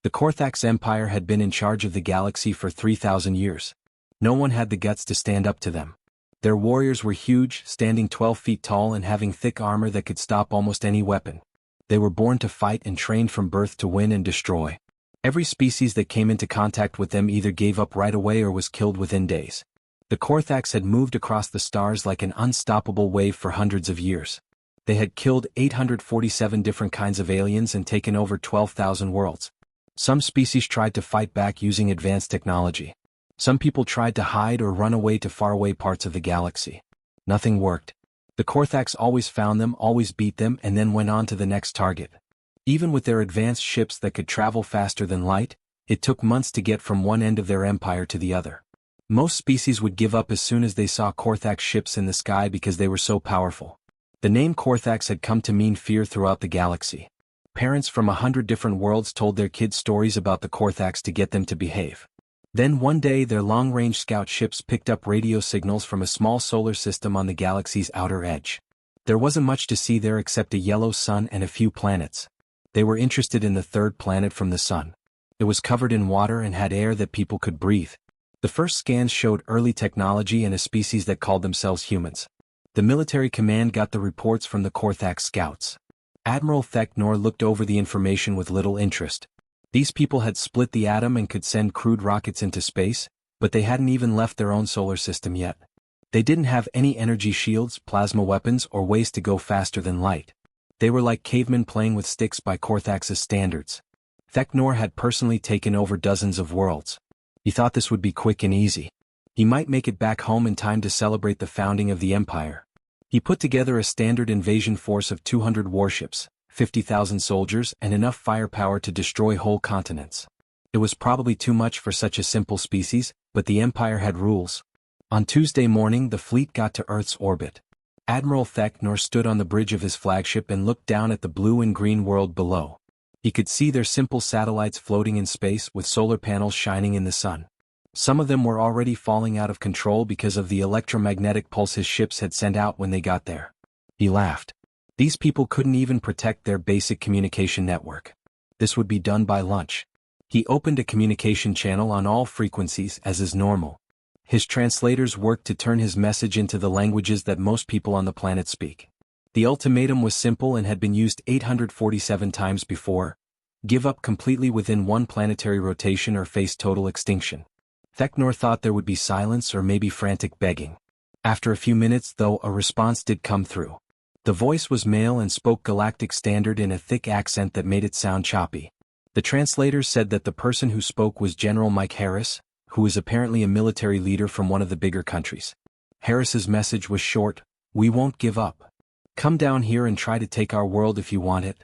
The Korthax Empire had been in charge of the galaxy for 3,000 years. No one had the guts to stand up to them. Their warriors were huge, standing 12 feet tall and having thick armor that could stop almost any weapon. They were born to fight and trained from birth to win and destroy. Every species that came into contact with them either gave up right away or was killed within days. The Korthax had moved across the stars like an unstoppable wave for hundreds of years. They had killed 847 different kinds of aliens and taken over 12,000 worlds. Some species tried to fight back using advanced technology. Some people tried to hide or run away to faraway parts of the galaxy. Nothing worked. The Korthax always found them, always beat them, and then went on to the next target. Even with their advanced ships that could travel faster than light, it took months to get from one end of their empire to the other. Most species would give up as soon as they saw Korthax ships in the sky because they were so powerful. The name Korthax had come to mean fear throughout the galaxy. Parents from 100 different worlds told their kids stories about the Korthax to get them to behave. Then one day their long-range scout ships picked up radio signals from a small solar system on the galaxy's outer edge. There wasn't much to see there except a yellow sun and a few planets. They were interested in the third planet from the sun. It was covered in water and had air that people could breathe. The first scans showed early technology and a species that called themselves humans. The military command got the reports from the Korthax scouts. Admiral Theknor looked over the information with little interest. These people had split the atom and could send crude rockets into space, but they hadn't even left their own solar system yet. They didn't have any energy shields, plasma weapons, or ways to go faster than light. They were like cavemen playing with sticks by Korthax's standards. Theknor had personally taken over dozens of worlds. He thought this would be quick and easy. He might make it back home in time to celebrate the founding of the Empire. He put together a standard invasion force of 200 warships, 50,000 soldiers, and enough firepower to destroy whole continents. It was probably too much for such a simple species, but the Empire had rules. On Tuesday morning the fleet got to Earth's orbit. Admiral Theknor stood on the bridge of his flagship and looked down at the blue and green world below. He could see their simple satellites floating in space with solar panels shining in the sun. Some of them were already falling out of control because of the electromagnetic pulse his ships had sent out when they got there. He laughed. These people couldn't even protect their basic communication network. This would be done by lunch. He opened a communication channel on all frequencies as is normal. His translators worked to turn his message into the languages that most people on the planet speak. The ultimatum was simple and had been used 847 times before. Give up completely within one planetary rotation or face total extinction. Theknor thought there would be silence or maybe frantic begging. After a few minutes, though, a response did come through. The voice was male and spoke Galactic Standard in a thick accent that made it sound choppy. The translators said that the person who spoke was General Mike Harris, who is apparently a military leader from one of the bigger countries. Harris's message was short: "We won't give up. Come down here and try to take our world if you want it."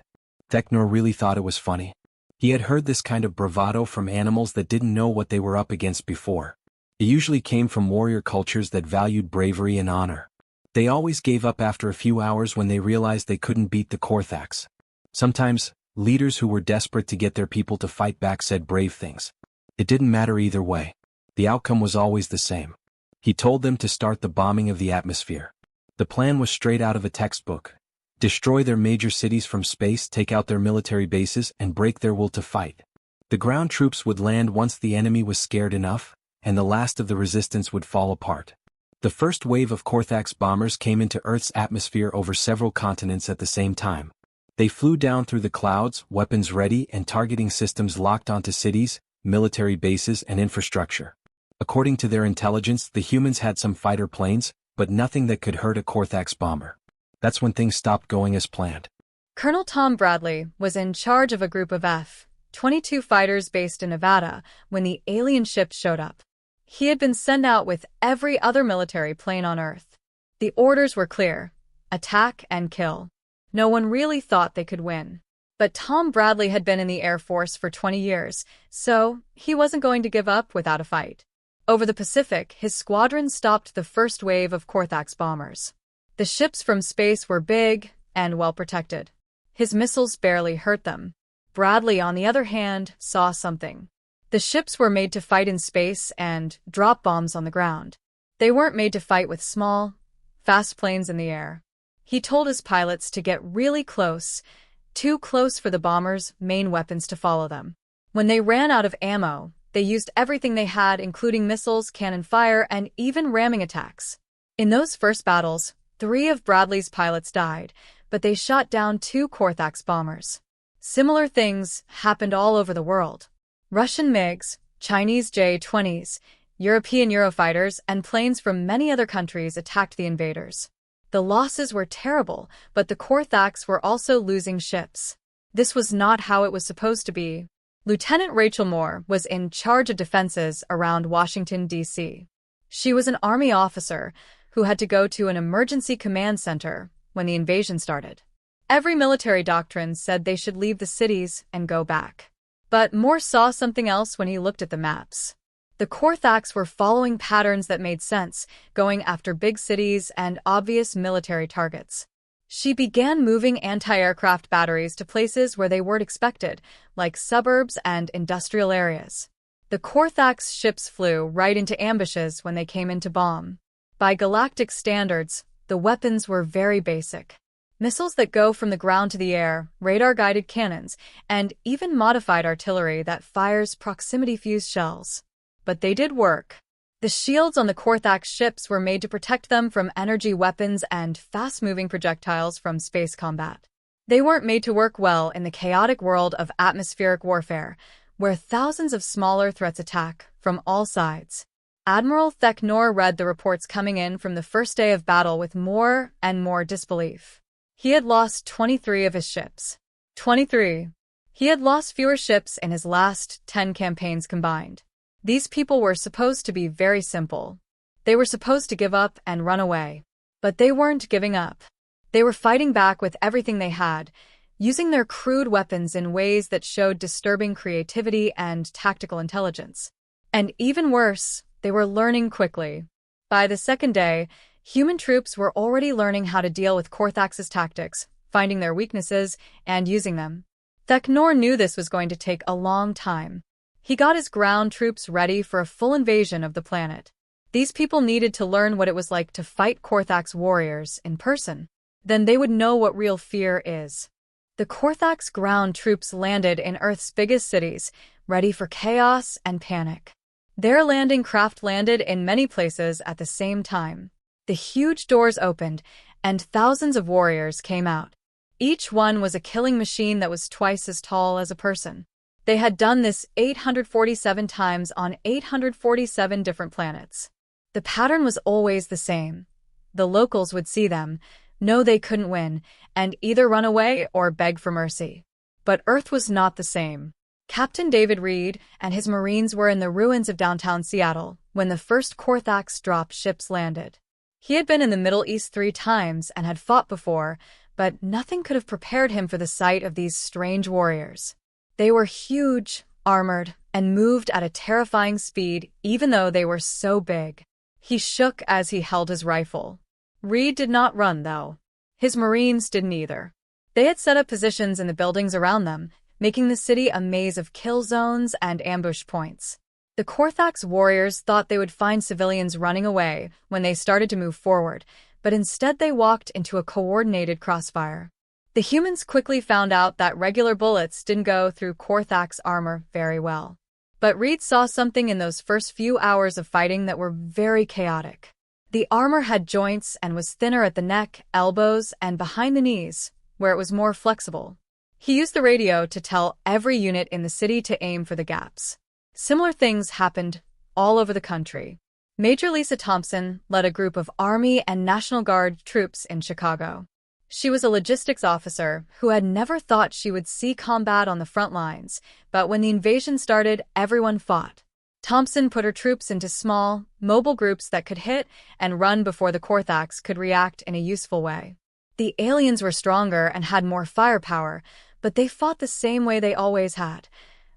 Theknor really thought it was funny. He had heard this kind of bravado from animals that didn't know what they were up against before. It usually came from warrior cultures that valued bravery and honor. They always gave up after a few hours when they realized they couldn't beat the Korthax. Sometimes, leaders who were desperate to get their people to fight back said brave things. It didn't matter either way. The outcome was always the same. He told them to start the bombing of the atmosphere. The plan was straight out of a textbook. Destroy their major cities from space, take out their military bases, and break their will to fight. The ground troops would land once the enemy was scared enough, and the last of the resistance would fall apart. The first wave of Korthax bombers came into Earth's atmosphere over several continents at the same time. They flew down through the clouds, weapons ready and targeting systems locked onto cities, military bases and infrastructure. According to their intelligence, the humans had some fighter planes, but nothing that could hurt a Korthax bomber. That's when things stopped going as planned. Colonel Tom Bradley was in charge of a group of F-22 fighters based in Nevada when the alien ship showed up. He had been sent out with every other military plane on Earth. The orders were clear: attack and kill. No one really thought they could win. But Tom Bradley had been in the Air Force for 20 years, so he wasn't going to give up without a fight. Over the Pacific, his squadron stopped the first wave of Korthax bombers. The ships from space were big and well protected. His missiles barely hurt them. Bradley, on the other hand, saw something. The ships were made to fight in space and drop bombs on the ground. They weren't made to fight with small, fast planes in the air. He told his pilots to get really close, too close for the bombers' main weapons to follow them. When they ran out of ammo, they used everything they had, including missiles, cannon fire, and even ramming attacks. In those first battles, 3 of Bradley's pilots died, but they shot down 2 Korthax bombers. Similar things happened all over the world. Russian MiGs, Chinese J-20s, European Eurofighters, and planes from many other countries attacked the invaders. The losses were terrible, but the Korthax were also losing ships. This was not how it was supposed to be. Lieutenant Rachel Moore was in charge of defenses around Washington, D.C. She was an Army officer who had to go to an emergency command center when the invasion started. Every military doctrine said they should leave the cities and go back. But Moore saw something else when he looked at the maps. The Korthax were following patterns that made sense, going after big cities and obvious military targets. She began moving anti-aircraft batteries to places where they weren't expected, like suburbs and industrial areas. The Korthax ships flew right into ambushes when they came in to bomb. By galactic standards, the weapons were very basic. Missiles that go from the ground to the air, radar-guided cannons, and even modified artillery that fires proximity-fused shells. But they did work. The shields on the Korthax ships were made to protect them from energy weapons and fast-moving projectiles from space combat. They weren't made to work well in the chaotic world of atmospheric warfare, where thousands of smaller threats attack from all sides. Admiral Theknor read the reports coming in from the first day of battle with more and more disbelief. He had lost 23 of his ships. 23. He had lost fewer ships in his last 10 campaigns combined. These people were supposed to be very simple. They were supposed to give up and run away. But they weren't giving up. They were fighting back with everything they had, using their crude weapons in ways that showed disturbing creativity and tactical intelligence. And even worse, they were learning quickly. By the second day, human troops were already learning how to deal with Korthax's tactics, finding their weaknesses, and using them. Theknor knew this was going to take a long time. He got his ground troops ready for a full invasion of the planet. These people needed to learn what it was like to fight Korthax warriors in person. Then they would know what real fear is. The Korthax ground troops landed in Earth's biggest cities, ready for chaos and panic. Their landing craft landed in many places at the same time. The huge doors opened, and thousands of warriors came out. Each one was a killing machine that was twice as tall as a person. They had done this 847 times on 847 different planets. The pattern was always the same. The locals would see them, know they couldn't win, and either run away or beg for mercy. But Earth was not the same. Captain David Reed and his Marines were in the ruins of downtown Seattle when the first Korthax drop ships landed. He had been in the Middle East 3 times and had fought before, but nothing could have prepared him for the sight of these strange warriors. They were huge, armored, and moved at a terrifying speed even though they were so big. He shook as he held his rifle. Reed did not run, though. His Marines didn't either. They had set up positions in the buildings around them, making the city a maze of kill zones and ambush points. The Korthax warriors thought they would find civilians running away when they started to move forward, but instead they walked into a coordinated crossfire. The humans quickly found out that regular bullets didn't go through Korthax armor very well. But Reed saw something in those first few hours of fighting that were very chaotic. The armor had joints and was thinner at the neck, elbows, and behind the knees, where it was more flexible. He used the radio to tell every unit in the city to aim for the gaps. Similar things happened all over the country. Major Lisa Thompson led a group of Army and National Guard troops in Chicago. She was a logistics officer who had never thought she would see combat on the front lines, but when the invasion started, everyone fought. Thompson put her troops into small, mobile groups that could hit and run before the Korthax could react in a useful way. The aliens were stronger and had more firepower, but they fought the same way they always had,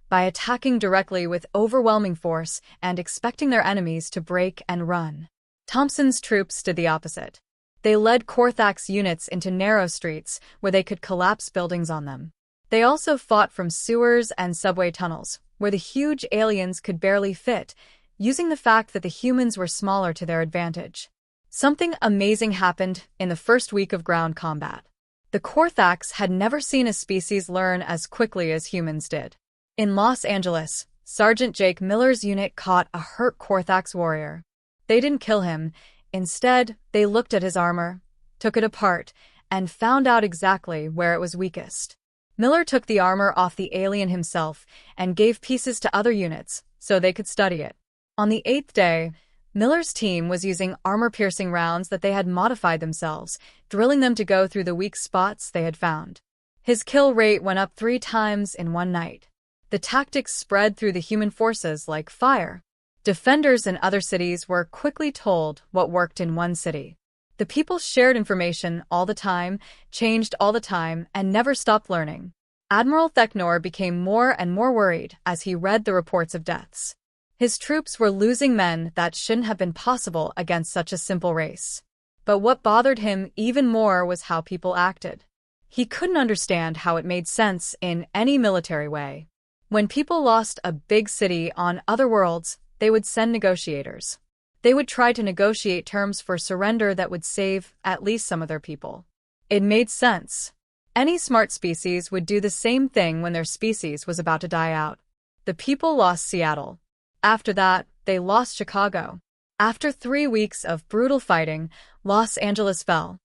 by attacking directly with overwhelming force and expecting their enemies to break and run. Thompson's troops did the opposite. They led Korthax units into narrow streets where they could collapse buildings on them. They also fought from sewers and subway tunnels, where the huge aliens could barely fit, using the fact that the humans were smaller to their advantage. Something amazing happened in the first week of ground combat. The Korthax had never seen a species learn as quickly as humans did. In Los Angeles, Sergeant Jake Miller's unit caught a hurt Caretaker warrior. They didn't kill him. Instead, they looked at his armor, took it apart, and found out exactly where it was weakest. Miller took the armor off the alien himself and gave pieces to other units so they could study it. On the 8th day, Miller's team was using armor-piercing rounds that they had modified themselves, drilling them to go through the weak spots they had found. His kill rate went up 3 times in one night. The tactics spread through the human forces like fire. Defenders in other cities were quickly told what worked in one city. The people shared information all the time, changed all the time, and never stopped learning. Admiral Theknor became more and more worried as he read the reports of deaths. His troops were losing men that shouldn't have been possible against such a simple race. But what bothered him even more was how people acted. He couldn't understand how it made sense in any military way. When people lost a big city on other worlds, they would send negotiators. They would try to negotiate terms for surrender that would save at least some of their people. It made sense. Any smart species would do the same thing when their species was about to die out. The people lost Seattle. After that, they lost Chicago. After 3 weeks of brutal fighting, Los Angeles fell.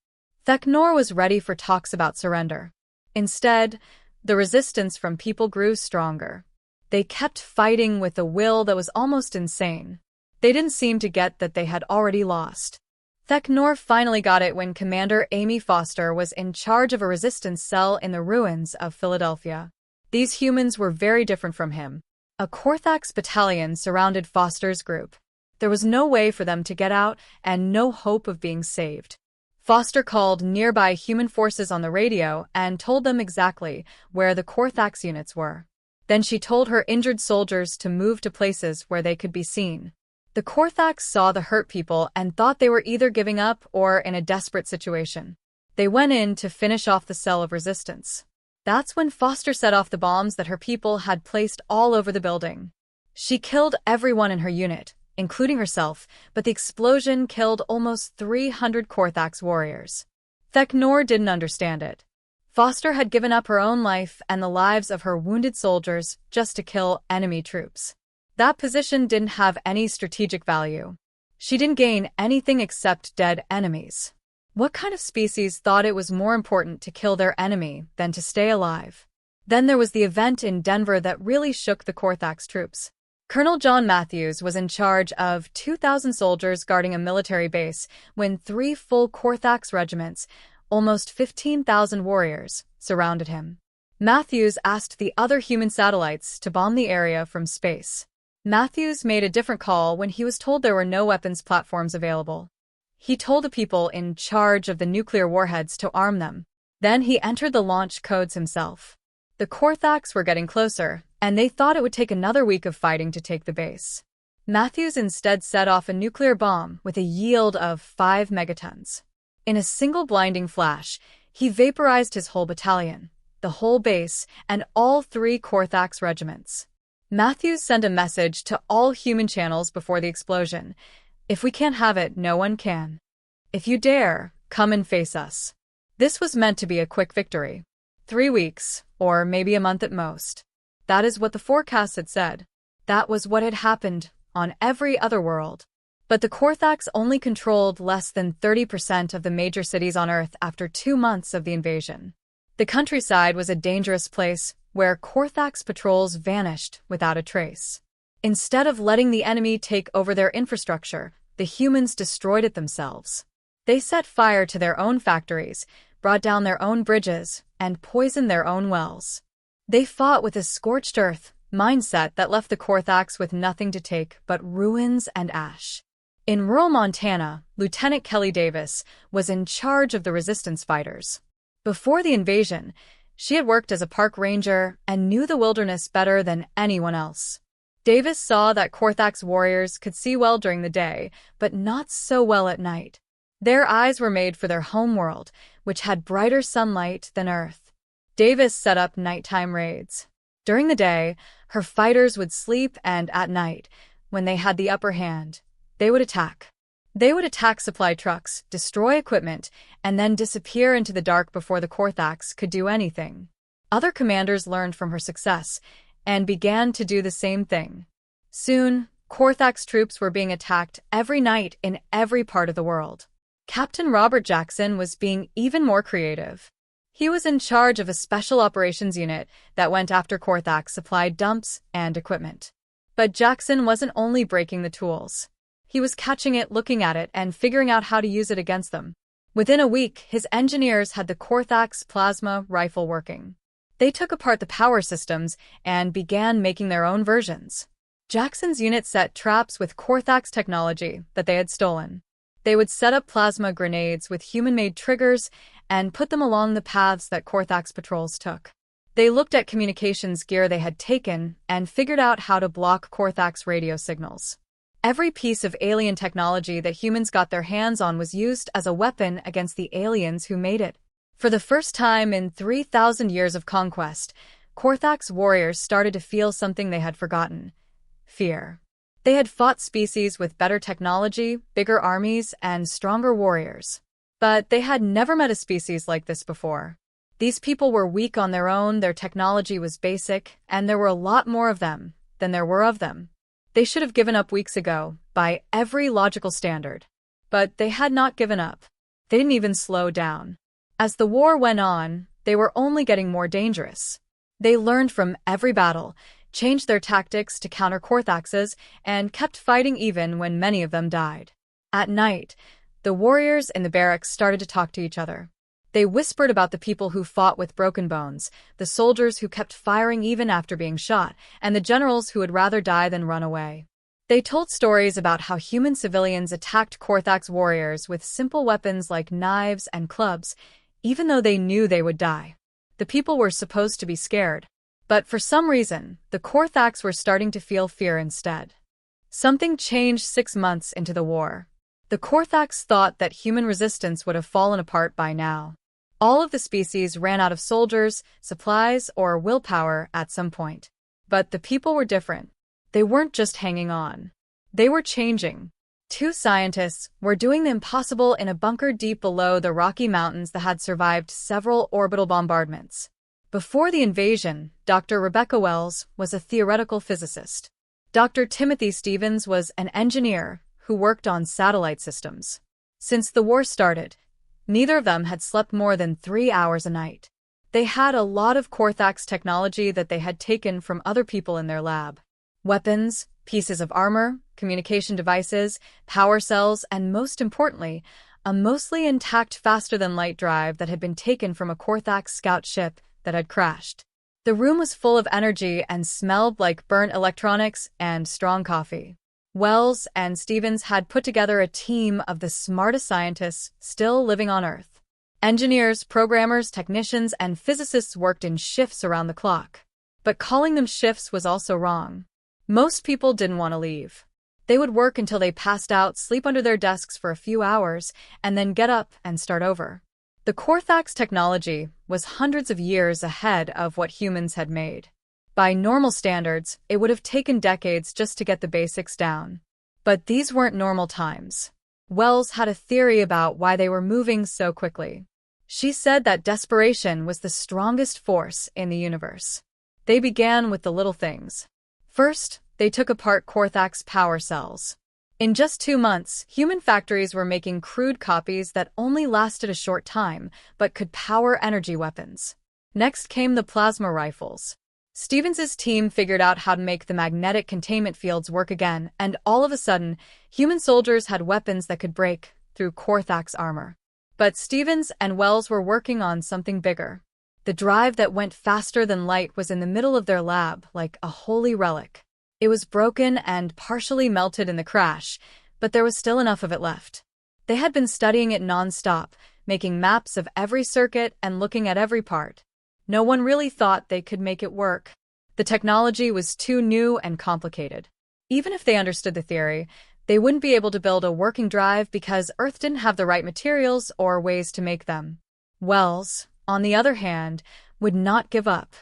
Theknor was ready for talks about surrender. Instead, the resistance from people grew stronger. They kept fighting with a will that was almost insane. They didn't seem to get that they had already lost. Theknor finally got it when Commander Amy Foster was in charge of a resistance cell in the ruins of Philadelphia. These humans were very different from him. A Caretaker battalion surrounded Foster's group. There was no way for them to get out and no hope of being saved. Foster called nearby human forces on the radio and told them exactly where the Caretaker units were. Then she told her injured soldiers to move to places where they could be seen. The Caretaker saw the hurt people and thought they were either giving up or in a desperate situation. They went in to finish off the cell of resistance. That's when Foster set off the bombs that her people had placed all over the building. She killed everyone in her unit, including herself, but the explosion killed almost 300 Caretaker warriors. Theknor didn't understand it. Foster had given up her own life and the lives of her wounded soldiers just to kill enemy troops. That position didn't have any strategic value. She didn't gain anything except dead enemies. What kind of species thought it was more important to kill their enemy than to stay alive? Then there was the event in Denver that really shook the Caretaker troops. Colonel John Matthews was in charge of 2,000 soldiers guarding a military base when 3 full Caretaker regiments, almost 15,000 warriors, surrounded him. Matthews asked the other human satellites to bomb the area from space. Matthews made a different call when he was told there were no weapons platforms available. He told the people in charge of the nuclear warheads to arm them. Then he entered the launch codes himself. The Caretaker were getting closer, and they thought it would take another week of fighting to take the base. Matthews instead set off a nuclear bomb with a yield of 5 megatons. In a single blinding flash, he vaporized his whole battalion, the whole base, and all 3 Caretaker regiments. Matthews sent a message to all human channels before the explosion. If we can't have it, no one can. If you dare, come and face us. This was meant to be a quick victory. 3 weeks, or maybe a month at most. That is what the forecasts had said. That was what had happened on every other world. But the Caretaker only controlled less than 30% of the major cities on Earth after 2 months of the invasion. The countryside was a dangerous place where Caretaker patrols vanished without a trace. Instead of letting the enemy take over their infrastructure, the humans destroyed it themselves. They set fire to their own factories, brought down their own bridges, and poisoned their own wells. They fought with a scorched earth mindset that left the Caretaker with nothing to take but ruins and ash. In rural Montana, Lieutenant Kelly Davis was in charge of the resistance fighters. Before the invasion, she had worked as a park ranger and knew the wilderness better than anyone else. Davis saw that Caretaker warriors could see well during the day, but not so well at night. Their eyes were made for their home world, which had brighter sunlight than Earth. Davis set up nighttime raids. During the day, her fighters would sleep, and at night, when they had the upper hand, they would attack. They would attack supply trucks, destroy equipment, and then disappear into the dark before the Caretaker could do anything. Other commanders learned from her success, and began to do the same thing. Soon, Korthak's troops were being attacked every night in every part of the world. Captain Robert Jackson was being even more creative. He was in charge of a special operations unit that went after Korthak's supply dumps and equipment. But Jackson wasn't only breaking the tools. He was catching it, looking at it, and figuring out how to use it against them. Within a week, his engineers had the Korthak's plasma rifle working. They took apart the power systems and began making their own versions. Jackson's unit set traps with Korthak's technology that they had stolen. They would set up plasma grenades with human-made triggers and put them along the paths that Korthak's patrols took. They looked at communications gear they had taken and figured out how to block Korthak's radio signals. Every piece of alien technology that humans got their hands on was used as a weapon against the aliens who made it. For the first time in 3,000 years of conquest, Korthak's warriors started to feel something they had forgotten: fear. They had fought species with better technology, bigger armies, and stronger warriors. But they had never met a species like this before. These people were weak on their own, their technology was basic, and there were a lot more of them than there were of them. They should have given up weeks ago, by every logical standard. But they had not given up. They didn't even slow down. As the war went on, they were only getting more dangerous. They learned from every battle, changed their tactics to counter Korthak's, and kept fighting even when many of them died. At night, the warriors in the barracks started to talk to each other. They whispered about the people who fought with broken bones, the soldiers who kept firing even after being shot, and the generals who would rather die than run away. They told stories about how human civilians attacked Korthak's warriors with simple weapons like knives and clubs, even though they knew they would die. The people were supposed to be scared. But for some reason, the Korthaks were starting to feel fear instead. Something changed 6 months into the war. The Korthaks thought that human resistance would have fallen apart by now. All of the species ran out of soldiers, supplies, or willpower at some point. But the people were different. They weren't just hanging on. They were changing. 2 scientists were doing the impossible in a bunker deep below the Rocky Mountains that had survived several orbital bombardments. Before the invasion, Dr. Rebecca Wells was a theoretical physicist. Dr. Timothy Stevens was an engineer who worked on satellite systems. Since the war started, neither of them had slept more than 3 hours a night. They had a lot of Korthak's technology that they had taken from other people in their lab. Weapons, pieces of armor, communication devices, power cells, and most importantly, a mostly intact faster-than-light drive that had been taken from a Korthak scout ship that had crashed. The room was full of energy and smelled like burnt electronics and strong coffee. Wells and Stevens had put together a team of the smartest scientists still living on Earth. Engineers, programmers, technicians, and physicists worked in shifts around the clock. But calling them shifts was also wrong. Most people didn't want to leave. They would work until they passed out, sleep under their desks for a few hours, and then get up and start over. The Korthak's technology was hundreds of years ahead of what humans had made. By normal standards, it would have taken decades just to get the basics down. But these weren't normal times. Wells had a theory about why they were moving so quickly. She said that desperation was the strongest force in the universe. They began with the little things. First, they took apart Korthak's power cells. In just 2 months, human factories were making crude copies that only lasted a short time, but could power energy weapons. Next came the plasma rifles. Stevens's team figured out how to make the magnetic containment fields work again, and all of a sudden, human soldiers had weapons that could break through Korthak's armor. But Stevens and Wells were working on something bigger. The drive that went faster than light was in the middle of their lab, like a holy relic. It was broken and partially melted in the crash, but there was still enough of it left. They had been studying it non-stop, making maps of every circuit and looking at every part. No one really thought they could make it work. The technology was too new and complicated. Even if they understood the theory, they wouldn't be able to build a working drive because Earth didn't have the right materials or ways to make them. Wells, on the other hand, would not give up.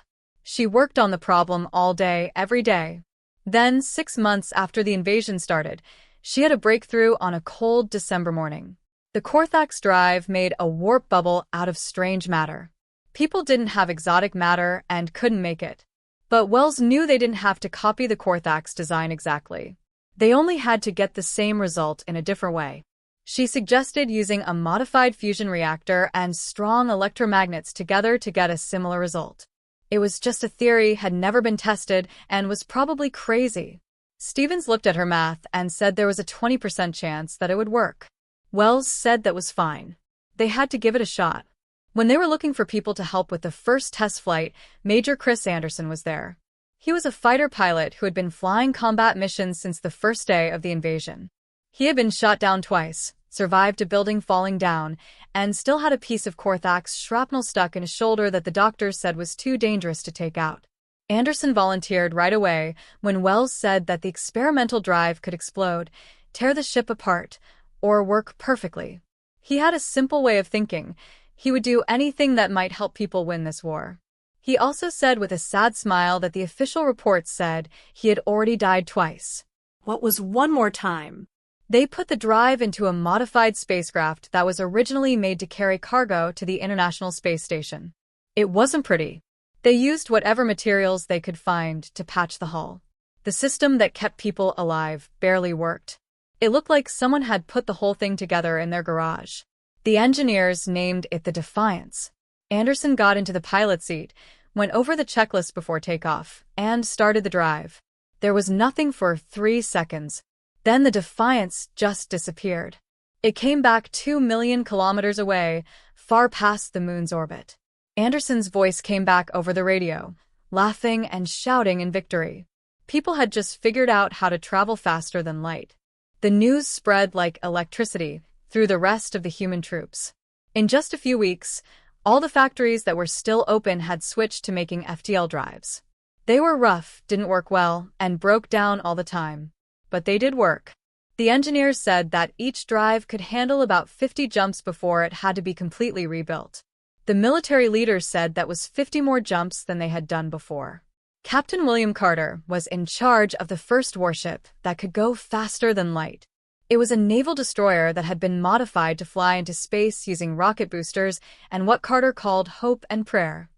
She worked on the problem all day, every day. Then, 6 months after the invasion started, she had a breakthrough on a cold December morning. The Korthak's drive made a warp bubble out of strange matter. People didn't have exotic matter and couldn't make it. But Wells knew they didn't have to copy the Caretaker's design exactly. They only had to get the same result in a different way. She suggested using a modified fusion reactor and strong electromagnets together to get a similar result. It was just a theory, had never been tested, and was probably crazy. Stevens looked at her math and said there was a 20% chance that it would work. Wells said that was fine. They had to give it a shot. When they were looking for people to help with the first test flight, Major Chris Anderson was there. He was a fighter pilot who had been flying combat missions since the first day of the invasion. He had been shot down twice, survived a building falling down, and still had a piece of Caretaker's shrapnel stuck in his shoulder that the doctors said was too dangerous to take out. Anderson volunteered right away when Wells said that the experimental drive could explode, tear the ship apart, or work perfectly. He had a simple way of thinking. He would do anything that might help people win this war. He also said with a sad smile that the official reports said he had already died twice. What was one more time? They put the drive into a modified spacecraft that was originally made to carry cargo to the International Space Station. It wasn't pretty. They used whatever materials they could find to patch the hull. The system that kept people alive barely worked. It looked like someone had put the whole thing together in their garage. The engineers named it the Defiance. Anderson got into the pilot seat, went over the checklist before takeoff, and started the drive. There was nothing for 3 seconds. Then the Defiance just disappeared. It came back 2 million kilometers away, far past the moon's orbit. Anderson's voice came back over the radio, laughing and shouting in victory. People had just figured out how to travel faster than light. The news spread like electricity through the rest of the human troops. In just a few weeks, all the factories that were still open had switched to making FTL drives. They were rough, didn't work well, and broke down all the time. But they did work. The engineers said that each drive could handle about 50 jumps before it had to be completely rebuilt. The military leaders said that was 50 more jumps than they had done before. Captain William Carter was in charge of the first warship that could go faster than light. It was a naval destroyer that had been modified to fly into space using rocket boosters and what Carter called hope and prayer.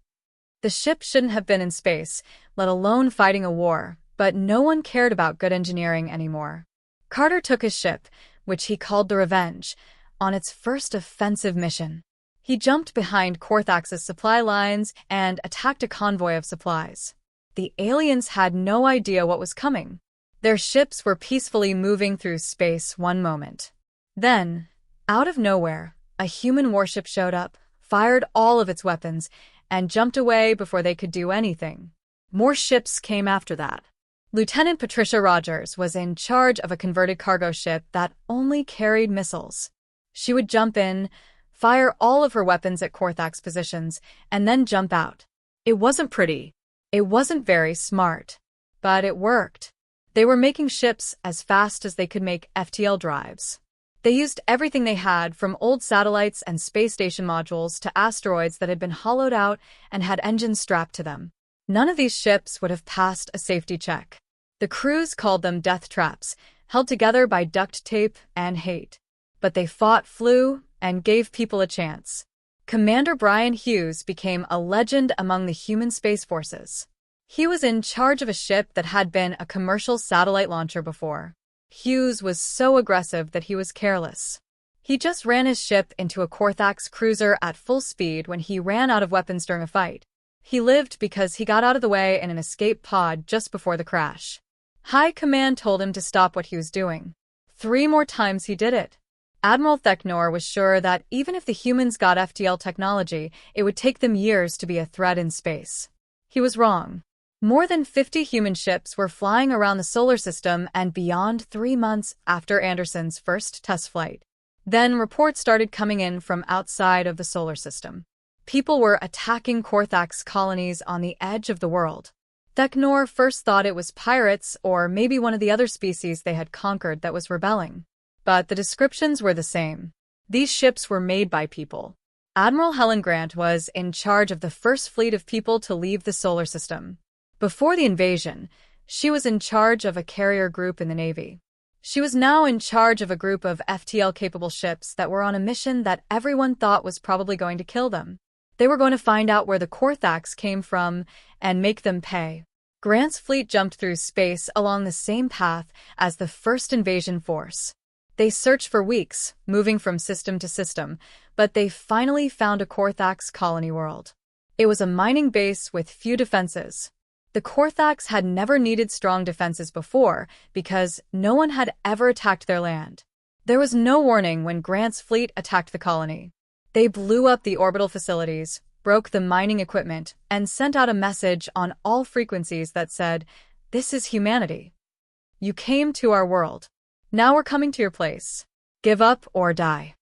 The ship shouldn't have been in space, let alone fighting a war, but no one cared about good engineering anymore. Carter took his ship, which he called the Revenge, on its first offensive mission. He jumped behind Caretaker's supply lines and attacked a convoy of supplies. The aliens had no idea what was coming. Their ships were peacefully moving through space one moment. Then, out of nowhere, a human warship showed up, fired all of its weapons, and jumped away before they could do anything. More ships came after that. Lieutenant Patricia Rogers was in charge of a converted cargo ship that only carried missiles. She would jump in, fire all of her weapons at Caretaker's positions, and then jump out. It wasn't pretty. It wasn't very smart. But it worked. They were making ships as fast as they could make FTL drives. They used everything they had, from old satellites and space station modules to asteroids that had been hollowed out and had engines strapped to them. None of these ships would have passed a safety check. The crews called them death traps, held together by duct tape and hate. But they fought, flew, and gave people a chance. Commander Brian Hughes became a legend among the human space forces. He was in charge of a ship that had been a commercial satellite launcher before. Hughes was so aggressive that he was careless. He just ran his ship into a Caretaker's cruiser at full speed when he ran out of weapons during a fight. He lived because he got out of the way in an escape pod just before the crash. High Command told him to stop what he was doing. 3 more times he did it. Admiral Tecnor was sure that even if the humans got FTL technology, it would take them years to be a threat in space. He was wrong. More than 50 human ships were flying around the solar system and beyond 3 months after Anderson's first test flight. Then reports started coming in from outside of the solar system. People were attacking Caretaker's colonies on the edge of the world. Tecnor first thought it was pirates or maybe one of the other species they had conquered that was rebelling. But the descriptions were the same. These ships were made by people. Admiral Helen Grant was in charge of the first fleet of people to leave the solar system. Before the invasion, she was in charge of a carrier group in the Navy. She was now in charge of a group of FTL-capable ships that were on a mission that everyone thought was probably going to kill them. They were going to find out where the Caretaker's came from and make them pay. Grant's fleet jumped through space along the same path as the first invasion force. They searched for weeks, moving from system to system, but they finally found a Carthax colony world. It was a mining base with few defenses. The Carthax had never needed strong defenses before because no one had ever attacked their land. There was no warning when Grant's fleet attacked the colony. They blew up the orbital facilities, broke the mining equipment, and sent out a message on all frequencies that said, "This is humanity. You came to our world. Now we're coming to your place. Give up or die."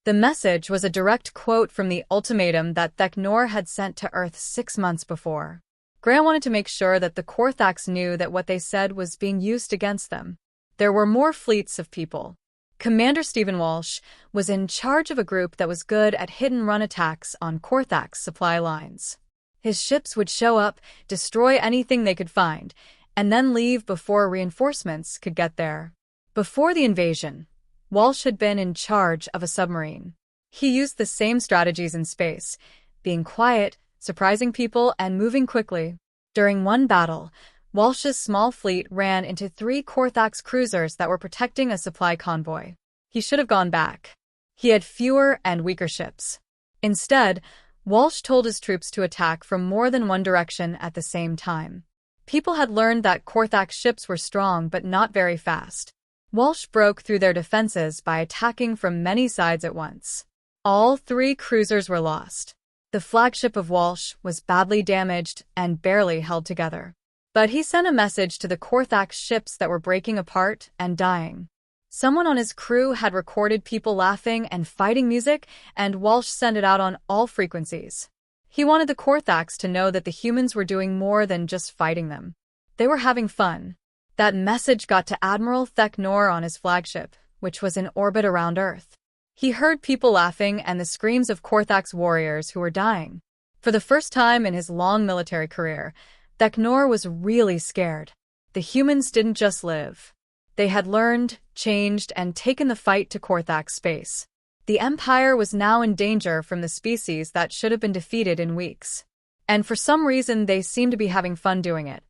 The message was a direct quote from the ultimatum that Thek-Nor had sent to Earth 6 months before. Grant wanted to make sure that the Carthax knew that what they said was being used against them. There were more fleets of people. Commander Stephen Walsh was in charge of a group that was good at hit-and-run attacks on Carthax supply lines. His ships would show up, destroy anything they could find, and then leave before reinforcements could get there. Before the invasion, Walsh had been in charge of a submarine. He used the same strategies in space, being quiet, surprising people, and moving quickly. During one battle, Walsh's small fleet ran into 3 Carthax cruisers that were protecting a supply convoy. He should have gone back. He had fewer and weaker ships. Instead, Walsh told his troops to attack from more than one direction at the same time. People had learned that Carthax ships were strong but not very fast. Walsh broke through their defenses by attacking from many sides at once. All 3 cruisers were lost. The flagship of Walsh was badly damaged and barely held together. But he sent a message to the Carthax ships that were breaking apart and dying. Someone on his crew had recorded people laughing and fighting music, and Walsh sent it out on all frequencies. He wanted the Carthax to know that the humans were doing more than just fighting them. They were having fun. That message got to Admiral Thek-Nor on his flagship, which was in orbit around Earth. He heard people laughing and the screams of Carthax warriors who were dying. For the first time in his long military career, Thek-Nor was really scared. The humans didn't just live. They had learned, changed, and taken the fight to Carthax space. The Empire was now in danger from the species that should have been defeated in weeks. And for some reason, they seemed to be having fun doing it.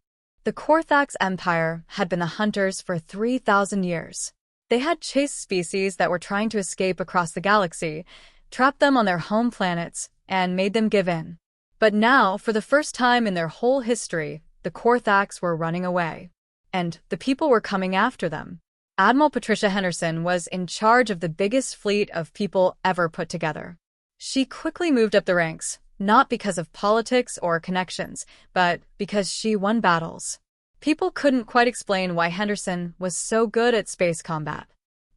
The Carthax Empire had been the hunters for 3,000 years. They had chased species that were trying to escape across the galaxy, trapped them on their home planets, and made them give in. But now, for the first time in their whole history, the Carthax were running away. And the people were coming after them. Admiral Patricia Henderson was in charge of the biggest fleet of people ever put together. She quickly moved up the ranks, not because of politics or connections, but because she won battles. People couldn't quite explain why Henderson was so good at space combat.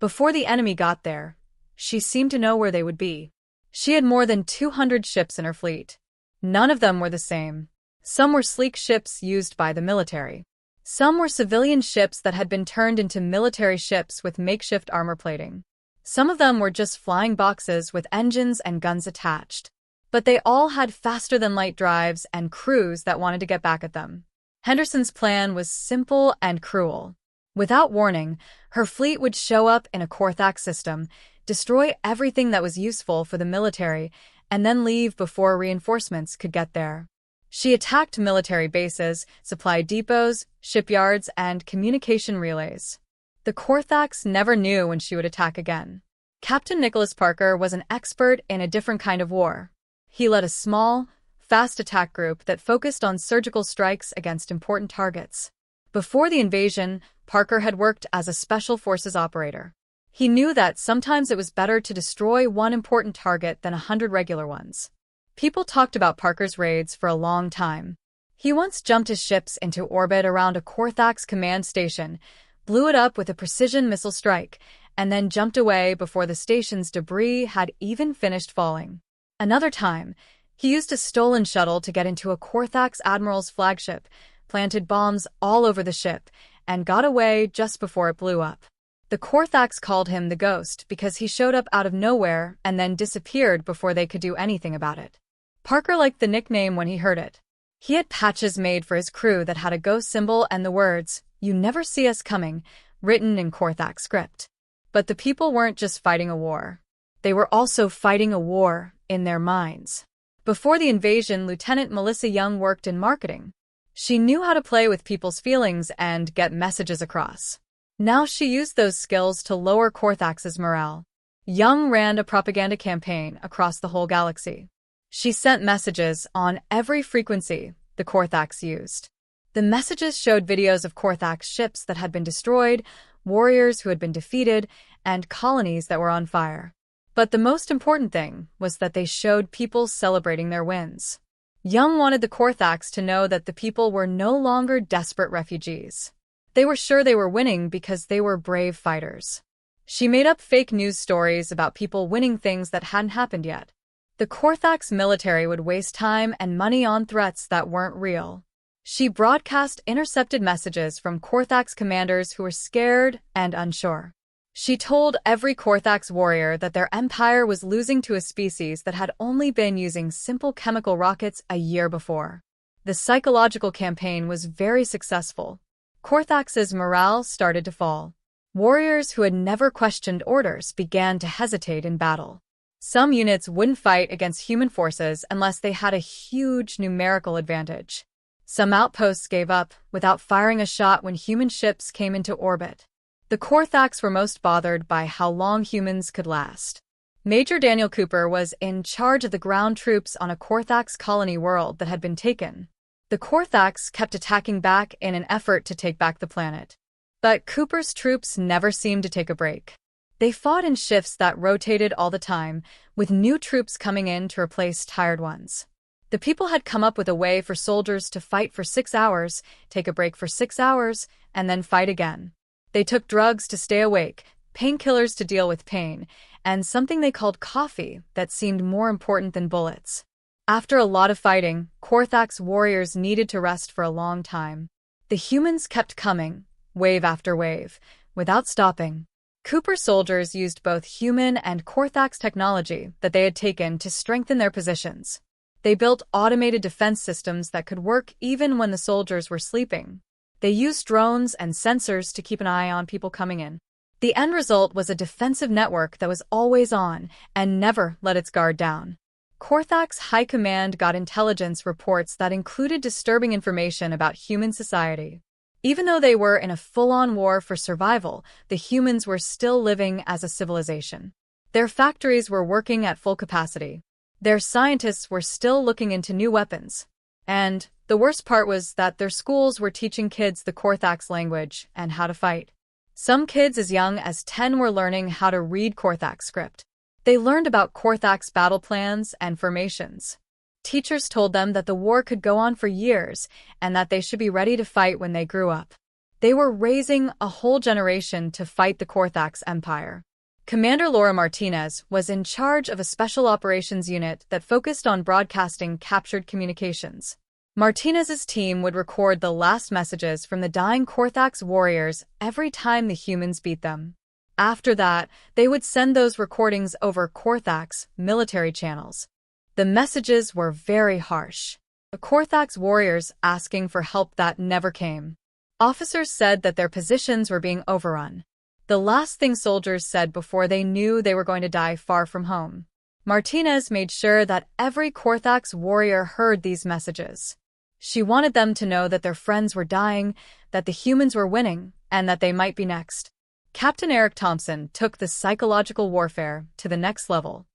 Before the enemy got there, she seemed to know where they would be. She had more than 200 ships in her fleet. None of them were the same. Some were sleek ships used by the military. Some were civilian ships that had been turned into military ships with makeshift armor plating. Some of them were just flying boxes with engines and guns attached. But they all had faster-than-light drives and crews that wanted to get back at them. Henderson's plan was simple and cruel. Without warning, her fleet would show up in a Carthax system, destroy everything that was useful for the military, and then leave before reinforcements could get there. She attacked military bases, supply depots, shipyards, and communication relays. The Carthax never knew when she would attack again. Captain Nicholas Parker was an expert in a different kind of war. He led a small, fast attack group that focused on surgical strikes against important targets. Before the invasion, Parker had worked as a special forces operator. He knew that sometimes it was better to destroy one important target than 100 regular ones. People talked about Parker's raids for a long time. He once jumped his ships into orbit around a Carthax command station, blew it up with a precision missile strike, and then jumped away before the station's debris had even finished falling. Another time, he used a stolen shuttle to get into a Carthax admiral's flagship, planted bombs all over the ship, and got away just before it blew up. The Carthax called him the Ghost because he showed up out of nowhere and then disappeared before they could do anything about it. Parker liked the nickname when he heard it. He had patches made for his crew that had a ghost symbol and the words, "You never see us coming," written in Carthax script. But the people weren't just fighting a war. They were also fighting a war in their minds. Before the invasion, Lieutenant Melissa Young worked in marketing. She knew how to play with people's feelings and get messages across. Now she used those skills to lower Korthax's morale. Young ran a propaganda campaign across the whole galaxy. She sent messages on every frequency the Korthax used. The messages showed videos of Korthax ships that had been destroyed, warriors who had been defeated, and colonies that were on fire. But the most important thing was that they showed people celebrating their wins. Young wanted the Korthax to know that the people were no longer desperate refugees. They were sure they were winning because they were brave fighters. She made up fake news stories about people winning things that hadn't happened yet. The Korthax military would waste time and money on threats that weren't real. She broadcast intercepted messages from Korthax commanders who were scared and unsure. She told every Korthax warrior that their empire was losing to a species that had only been using simple chemical rockets a year before. The psychological campaign was very successful. Korthax's morale started to fall. Warriors who had never questioned orders began to hesitate in battle. Some units wouldn't fight against human forces unless they had a huge numerical advantage. Some outposts gave up without firing a shot when human ships came into orbit. The Korthax were most bothered by how long humans could last. Major Daniel Cooper was in charge of the ground troops on a Korthax colony world that had been taken. The Korthax kept attacking back in an effort to take back the planet. But Cooper's troops never seemed to take a break. They fought in shifts that rotated all the time, with new troops coming in to replace tired ones. The people had come up with a way for soldiers to fight for 6 hours, take a break for 6 hours, and then fight again. They took drugs to stay awake, painkillers to deal with pain, and something they called coffee that seemed more important than bullets. After a lot of fighting, Korthax warriors needed to rest for a long time. The humans kept coming, wave after wave, without stopping. Cooper soldiers used both human and Korthax technology that they had taken to strengthen their positions. They built automated defense systems that could work even when the soldiers were sleeping. They used drones and sensors to keep an eye on people coming in. The end result was a defensive network that was always on and never let its guard down. Korthax High Command got intelligence reports that included disturbing information about human society. Even though they were in a full-on war for survival, the humans were still living as a civilization. Their factories were working at full capacity. Their scientists were still looking into new weapons. And the worst part was that their schools were teaching kids the Korthax language and how to fight. Some kids as young as 10 were learning how to read Korthax script. They learned about Korthax battle plans and formations. Teachers told them that the war could go on for years and that they should be ready to fight when they grew up. They were raising a whole generation to fight the Korthax Empire. Commander Laura Martinez was in charge of a special operations unit that focused on broadcasting captured communications. Martinez's team would record the last messages from the dying Korthax warriors every time the humans beat them. After that, they would send those recordings over Korthax military channels. The messages were very harsh. The Korthax warriors asking for help that never came. Officers said that their positions were being overrun. The last thing soldiers said before they knew they were going to die far from home. Martinez made sure that every Korthax warrior heard these messages. She wanted them to know that their friends were dying, that the humans were winning, and that they might be next. Captain Eric Thompson took the psychological warfare to the next level.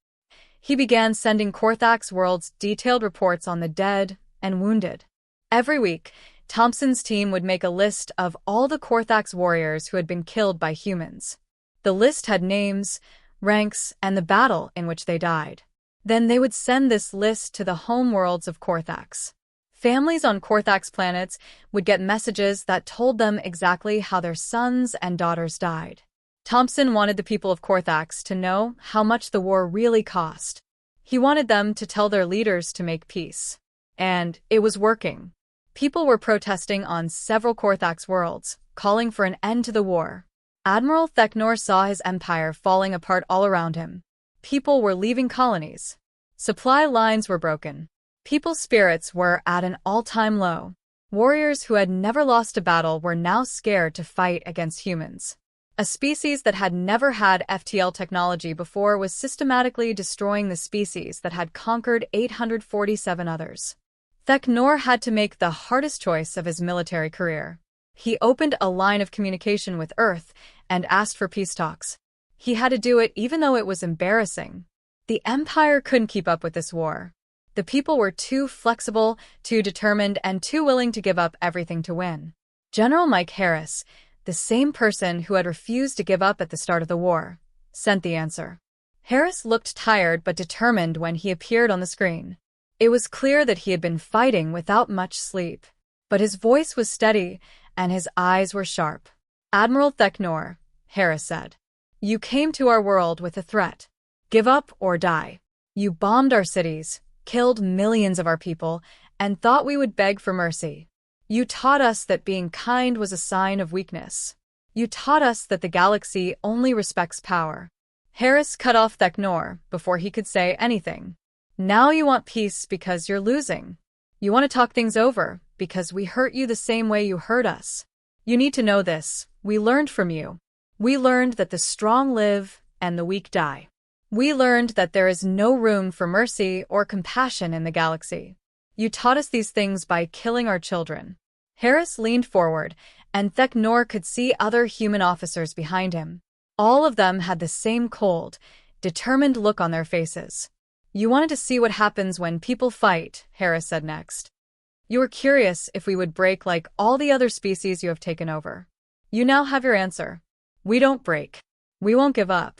He began sending Korthax worlds detailed reports on the dead and wounded. Every week, Thompson's team would make a list of all the Korthax warriors who had been killed by humans. The list had names, ranks, and the battle in which they died. Then they would send this list to the home worlds of Korthax. Families on Korthax planets would get messages that told them exactly how their sons and daughters died. Thompson wanted the people of Korthax to know how much the war really cost. He wanted them to tell their leaders to make peace. And it was working. People were protesting on several Korthax worlds, calling for an end to the war. Admiral Theknor saw his empire falling apart all around him. People were leaving colonies. Supply lines were broken. People's spirits were at an all-time low. Warriors who had never lost a battle were now scared to fight against humans. A species that had never had FTL technology before was systematically destroying the species that had conquered 847 others. Theknor had to make the hardest choice of his military career. He opened a line of communication with Earth and asked for peace talks. He had to do it even though it was embarrassing. The Empire couldn't keep up with this war. The people were too flexible, too determined, and too willing to give up everything to win. General Mike Harris, the same person who had refused to give up at the start of the war, sent the answer. Harris looked tired but determined when he appeared on the screen. It was clear that he had been fighting without much sleep. But his voice was steady, and his eyes were sharp. "Admiral Theknor," Harris said, "you came to our world with a threat. Give up or die. You bombed our cities, killed millions of our people, and thought we would beg for mercy. You taught us that being kind was a sign of weakness. You taught us that the galaxy only respects power." Harris cut off Theknor before he could say anything. "Now you want peace because you're losing. You want to talk things over because we hurt you the same way you hurt us. You need to know this. We learned from you. We learned that the strong live and the weak die. We learned that there is no room for mercy or compassion in the galaxy. You taught us these things by killing our children." Harris leaned forward, and Theknor could see other human officers behind him. All of them had the same cold, determined look on their faces. "You wanted to see what happens when people fight," Harris said next. "You were curious if we would break like all the other species you have taken over. You now have your answer. We don't break. We won't give up.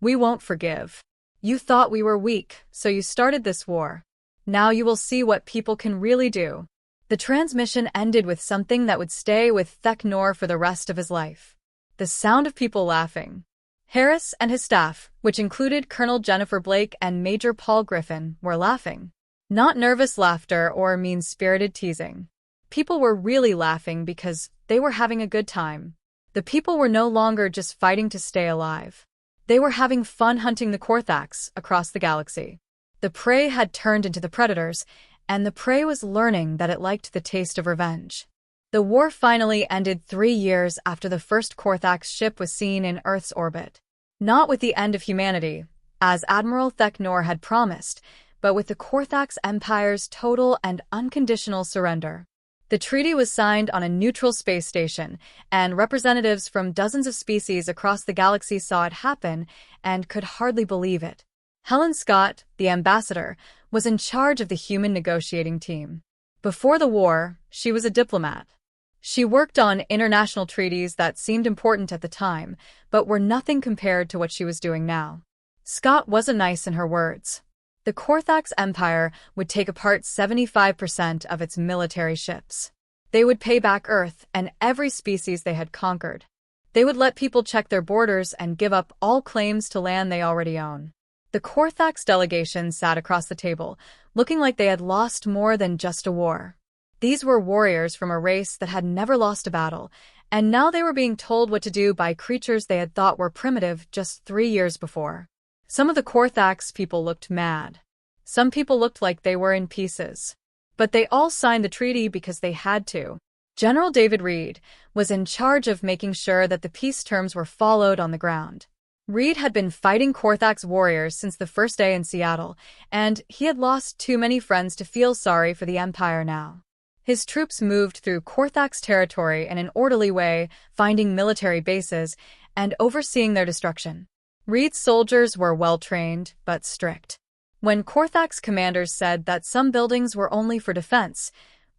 We won't forgive. You thought we were weak, so you started this war. Now you will see what people can really do." The transmission ended with something that would stay with Theknor for the rest of his life. The sound of people laughing. Harris and his staff, which included Colonel Jennifer Blake and Major Paul Griffin, were laughing. Not nervous laughter or mean-spirited teasing. People were really laughing because they were having a good time. The people were no longer just fighting to stay alive. They were having fun hunting the Korthax across the galaxy. The prey had turned into the predators, and the prey was learning that it liked the taste of revenge. The war finally ended 3 years after the first Korthax ship was seen in Earth's orbit. Not with the end of humanity, as Admiral Theknor had promised, but with the Korthax Empire's total and unconditional surrender. The treaty was signed on a neutral space station, and representatives from dozens of species across the galaxy saw it happen and could hardly believe it. Helen Scott, the ambassador, was in charge of the human negotiating team. Before the war, she was a diplomat. She worked on international treaties that seemed important at the time, but were nothing compared to what she was doing now. Scott wasn't nice in her words. The Korthax Empire would take apart 75% of its military ships. They would pay back Earth and every species they had conquered. They would let people check their borders and give up all claims to land they already own. The Korthax delegation sat across the table, looking like they had lost more than just a war. These were warriors from a race that had never lost a battle, and now they were being told what to do by creatures they had thought were primitive just 3 years before. Some of the Korthax people looked mad. Some people looked like they were in pieces. But they all signed the treaty because they had to. General David Reed was in charge of making sure that the peace terms were followed on the ground. Reed had been fighting Korthax warriors since the first day in Seattle, and he had lost too many friends to feel sorry for the Empire now. His troops moved through Korthax territory in an orderly way, finding military bases and overseeing their destruction. Reed's soldiers were well-trained, but strict. When Korthax commanders said that some buildings were only for defense,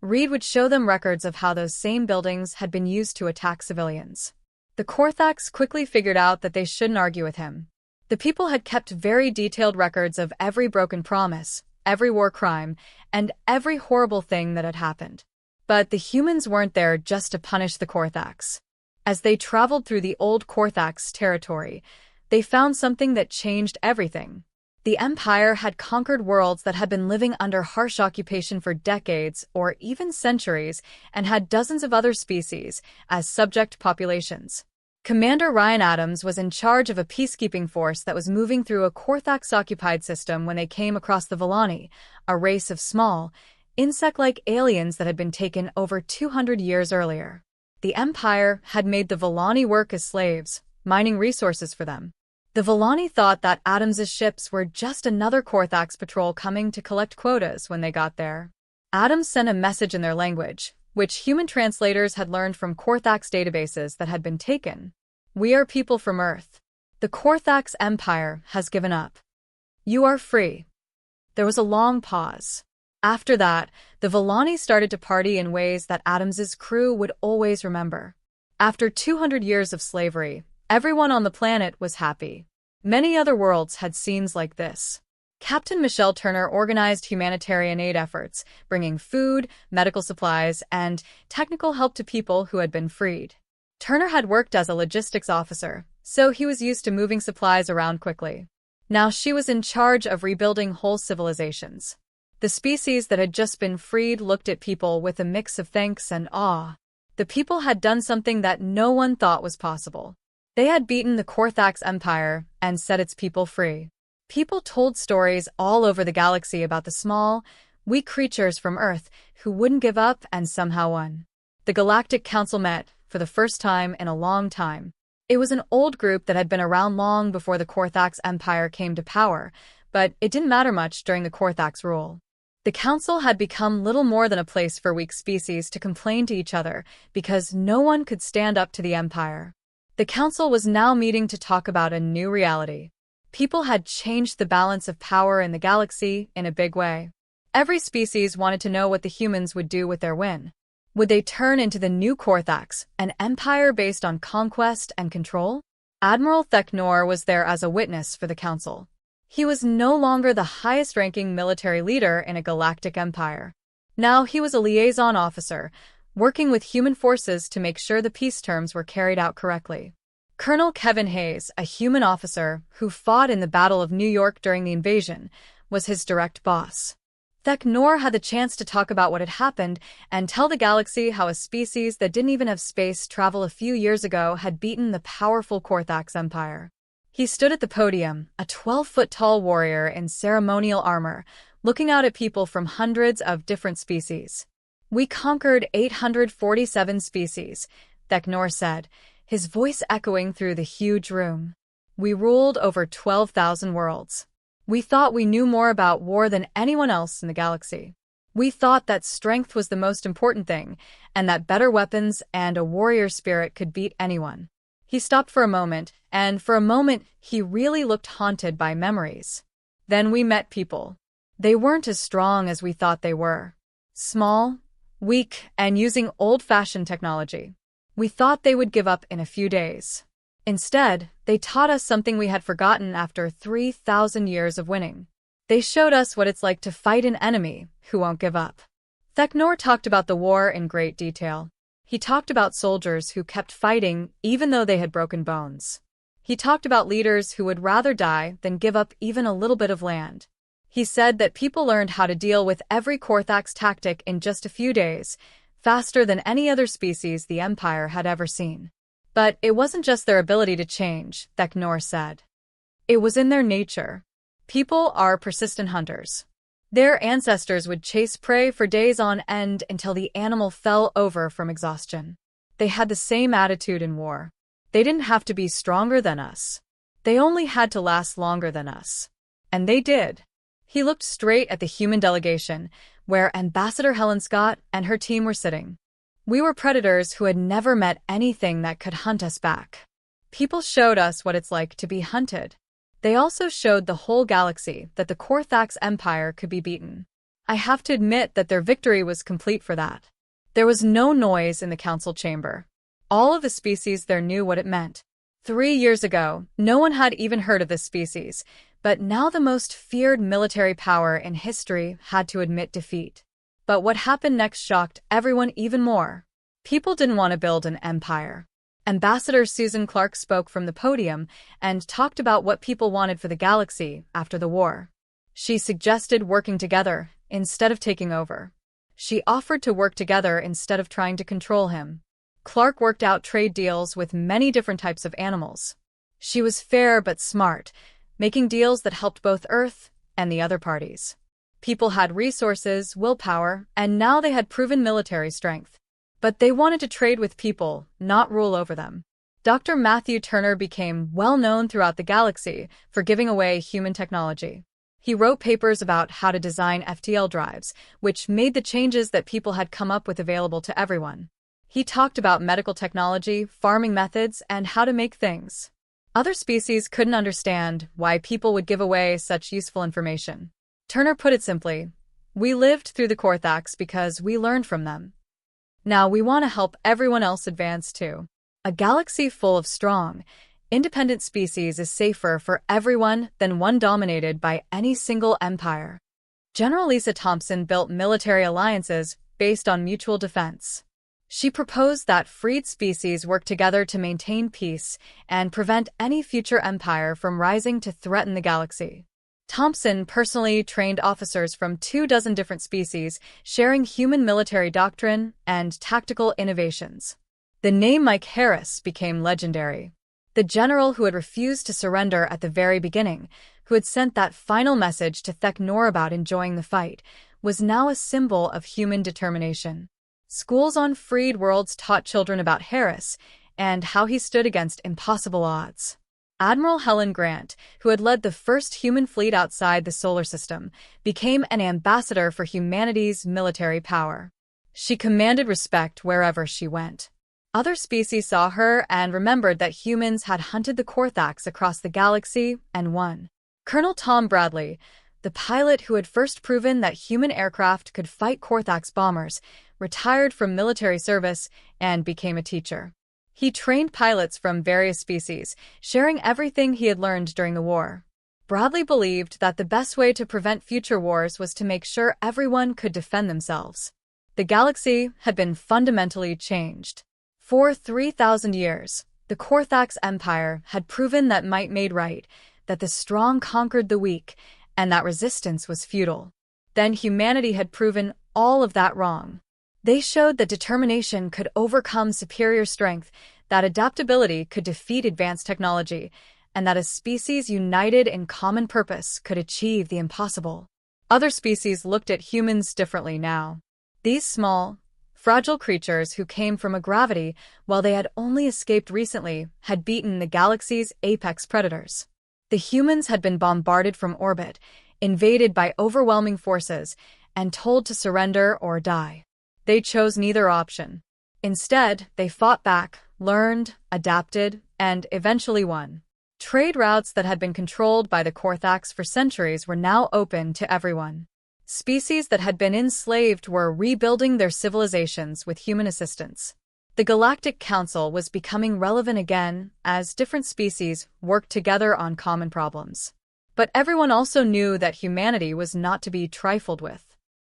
Reed would show them records of how those same buildings had been used to attack civilians. The Korthax quickly figured out that they shouldn't argue with him. The people had kept very detailed records of every broken promise, every war crime, and every horrible thing that had happened. But the humans weren't there just to punish the Korthax. As they traveled through the old Korthax territory, they found something that changed everything. The Empire had conquered worlds that had been living under harsh occupation for decades or even centuries and had dozens of other species as subject populations. Commander Ryan Adams was in charge of a peacekeeping force that was moving through a Korthax-occupied system when they came across the Volani, a race of small, insect-like aliens that had been taken over 200 years earlier. The Empire had made the Volani work as slaves, mining resources for them. The Volani thought that Adams's ships were just another Korthax patrol coming to collect quotas when they got there. Atoms sent a message in their language, which human translators had learned from Korthax databases that had been taken. We are people from Earth. The Korthax Empire has given up. You are free. There was a long pause. After that, the Villani started to party in ways that Adams's crew would always remember. After 200 years of slavery, everyone on the planet was happy. Many other worlds had scenes like this. Captain Michelle Turner organized humanitarian aid efforts, bringing food, medical supplies, and technical help to people who had been freed. Turner had worked as a logistics officer, so he was used to moving supplies around quickly. Now she was in charge of rebuilding whole civilizations. The species that had just been freed looked at people with a mix of thanks and awe. The people had done something that no one thought was possible. They had beaten the Korthax Empire and set its people free. People told stories all over the galaxy about the small, weak creatures from Earth who wouldn't give up and somehow won. The Galactic Council met, for the first time in a long time. It was an old group that had been around long before the Korthax Empire came to power, but it didn't matter much during the Korthax rule. The Council had become little more than a place for weak species to complain to each other because no one could stand up to the Empire. The Council was now meeting to talk about a new reality. People had changed the balance of power in the galaxy in a big way. Every species wanted to know what the humans would do with their win. Would they turn into the new Korthax, an empire based on conquest and control? Admiral Theknor was there as a witness for the Council. He was no longer the highest-ranking military leader in a galactic empire. Now he was a liaison officer, working with human forces to make sure the peace terms were carried out correctly. Colonel Kevin Hayes, a human officer who fought in the Battle of New York during the invasion, was his direct boss. Theknor had the chance to talk about what had happened and tell the galaxy how a species that didn't even have space travel a few years ago had beaten the powerful Korthax Empire. He stood at the podium, a 12-foot-tall warrior in ceremonial armor, looking out at people from hundreds of different species. "We conquered 847 species," Theknor said, his voice echoing through the huge room. "We ruled over 12,000 worlds. We thought we knew more about war than anyone else in the galaxy. We thought that strength was the most important thing, and that better weapons and a warrior spirit could beat anyone." He stopped for a moment, and for a moment he really looked haunted by memories. "Then we met people. They weren't as strong as we thought they were. Small, weak, and using old-fashioned technology. We thought they would give up in a few days. Instead, they taught us something we had forgotten after 3,000 years of winning. They showed us what it's like to fight an enemy who won't give up." Theknor talked about the war in great detail. He talked about soldiers who kept fighting even though they had broken bones. He talked about leaders who would rather die than give up even a little bit of land. He said that people learned how to deal with every Korthax tactic in just a few days, faster than any other species the Empire had ever seen. But it wasn't just their ability to change, Theknor said. It was in their nature. People are persistent hunters. Their ancestors would chase prey for days on end until the animal fell over from exhaustion. They had the same attitude in war. They didn't have to be stronger than us. They only had to last longer than us. And they did. He looked straight at the human delegation, where Ambassador Helen Scott and her team were sitting. "We were predators who had never met anything that could hunt us back. People showed us what it's like to be hunted. They also showed the whole galaxy that the Korthax Empire could be beaten. I have to admit that their victory was complete for that." There was no noise in the council chamber. All of the species there knew what it meant. 3 years ago, no one had even heard of this species, but now the most feared military power in history had to admit defeat. But what happened next shocked everyone even more. People didn't want to build an empire. Ambassador Susan Clark spoke from the podium and talked about what people wanted for the galaxy after the war. She suggested working together instead of taking over. She offered to work together instead of trying to control him. Clark worked out trade deals with many different types of animals. She was fair but smart, making deals that helped both Earth and the other parties. People had resources, willpower, and now they had proven military strength. But they wanted to trade with people, not rule over them. Dr. Matthew Turner became well known throughout the galaxy for giving away human technology. He wrote papers about how to design FTL drives, which made the changes that people had come up with available to everyone. He talked about medical technology, farming methods, and how to make things. Other species couldn't understand why people would give away such useful information. Turner put it simply, "We lived through the Caretaker because we learned from them. Now we want to help everyone else advance too." A galaxy full of strong, independent species is safer for everyone than one dominated by any single empire. General Lisa Thompson built military alliances based on mutual defense. She proposed that freed species work together to maintain peace and prevent any future empire from rising to threaten the galaxy. Thompson personally trained officers from 24 different species, sharing human military doctrine and tactical innovations. The name Mike Harris became legendary. The general who had refused to surrender at the very beginning, who had sent that final message to Thek-Nor about enjoying the fight, was now a symbol of human determination. Schools on freed worlds taught children about Harris and how he stood against impossible odds. Admiral Helen Grant, who had led the first human fleet outside the solar system, became an ambassador for humanity's military power. She commanded respect wherever she went. Other species saw her and remembered that humans had hunted the Caretaker across the galaxy and won. Colonel Tom Bradley, the pilot who had first proven that human aircraft could fight Caretaker bombers, retired from military service and became a teacher. He trained pilots from various species, sharing everything he had learned during the war. Bradley believed that the best way to prevent future wars was to make sure everyone could defend themselves. The galaxy had been fundamentally changed. For 3,000 years, the Caretaker Empire had proven that might made right, that the strong conquered the weak, and that resistance was futile. Then humanity had proven all of that wrong. They showed that determination could overcome superior strength, that adaptability could defeat advanced technology, and that a species united in common purpose could achieve the impossible. Other species looked at humans differently now. These small, fragile creatures who came from a gravity while they had only escaped recently had beaten the galaxy's apex predators. The humans had been bombarded from orbit, invaded by overwhelming forces, and told to surrender or die. They chose neither option. Instead, they fought back, learned, adapted, and eventually won. Trade routes that had been controlled by the Caretaker for centuries were now open to everyone. Species that had been enslaved were rebuilding their civilizations with human assistance. The Galactic Council was becoming relevant again as different species worked together on common problems. But everyone also knew that humanity was not to be trifled with.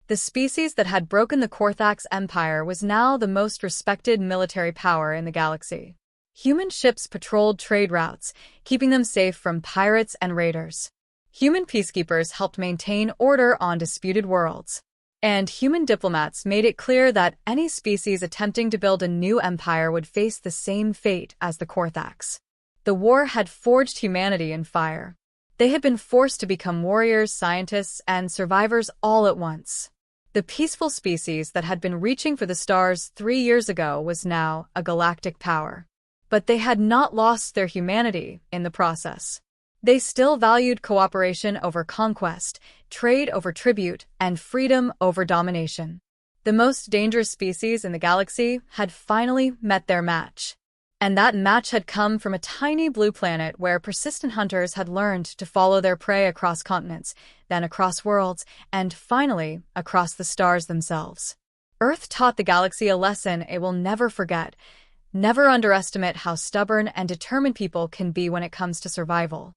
The species that had broken the Caretaker Empire was now the most respected military power in the galaxy. Human ships patrolled trade routes, keeping them safe from pirates and raiders. Human peacekeepers helped maintain order on disputed worlds. And human diplomats made it clear that any species attempting to build a new empire would face the same fate as the Caretaker. The war had forged humanity in fire. They had been forced to become warriors, scientists, and survivors all at once. The peaceful species that had been reaching for the stars 3 years ago was now a galactic power. But they had not lost their humanity in the process. They still valued cooperation over conquest, trade over tribute, and freedom over domination. The most dangerous species in the galaxy had finally met their match. And that match had come from a tiny blue planet where persistent hunters had learned to follow their prey across continents, then across worlds, and finally across the stars themselves. Earth taught the galaxy a lesson it will never forget. Never underestimate how stubborn and determined people can be when it comes to survival.